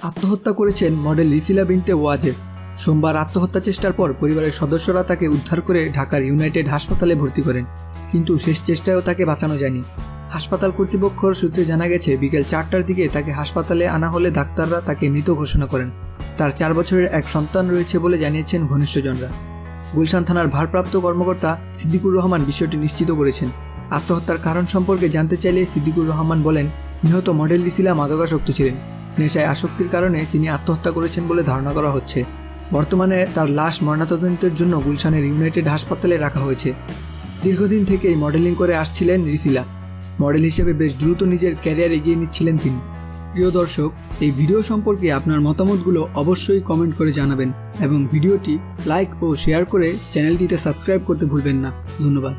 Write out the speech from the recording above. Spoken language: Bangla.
আত্মহত্যা করেছেন মডেল রিসিলা বিনতে ওয়াজেদ। সোমবার আত্মহত্যা চেষ্টার পর পরিবারের সদস্যরা তাকে উদ্ধার করে ঢাকার ইউনাইটেড হাসপাতালে ভর্তি করেন, কিন্তু শেষ চেষ্টায়ও তাকে বাঁচানো যায়নি। হাসপাতাল কর্তৃপক্ষের সূত্রে জানা গেছে, বিকেল 4টার দিকে তাকে হাসপাতালে আনা হলে ডাক্তাররা তাকে মৃত ঘোষণা করেন। তার 4 বছরের এক সন্তান রয়েছে বলে জানিয়েছেন ঘনিষ্ঠজনরা। গুলশান থানার ভারপ্রাপ্ত কর্মকর্তা সিদ্দিকুর রহমান বিষয়টি নিশ্চিত করেছেন। আত্মহত্যার কারণ সম্পর্কে জানতে চাইলে সিদ্দিকুর রহমান বলেন, নিহত মডেল রিসিলা মাদকাসক্ত ছিলেন। নেশায় আসক্তির কারণে তিনি আত্মহত্যা করেছেন বলে ধারণা করা হচ্ছে। বর্তমানে তার লাশ ময়নাতদন্তের জন্য গুলশানের ইউনাইটেড হাসপাতালে রাখা হয়েছে। দীর্ঘদিন থেকেই মডেলিং করে আসছিলেন রিসিলা। মডেল হিসেবে বেশ দ্রুত নিজের ক্যারিয়ার এগিয়ে নিচ্ছিলেন তিনি। প্রিয় দর্শক, এই ভিডিও সম্পর্কে আপনার মতামতগুলো অবশ্যই কমেন্ট করে জানাবেন এবং ভিডিওটি লাইক ও শেয়ার করে চ্যানেলটিতে সাবস্ক্রাইব করতে ভুলবেন না। ধন্যবাদ।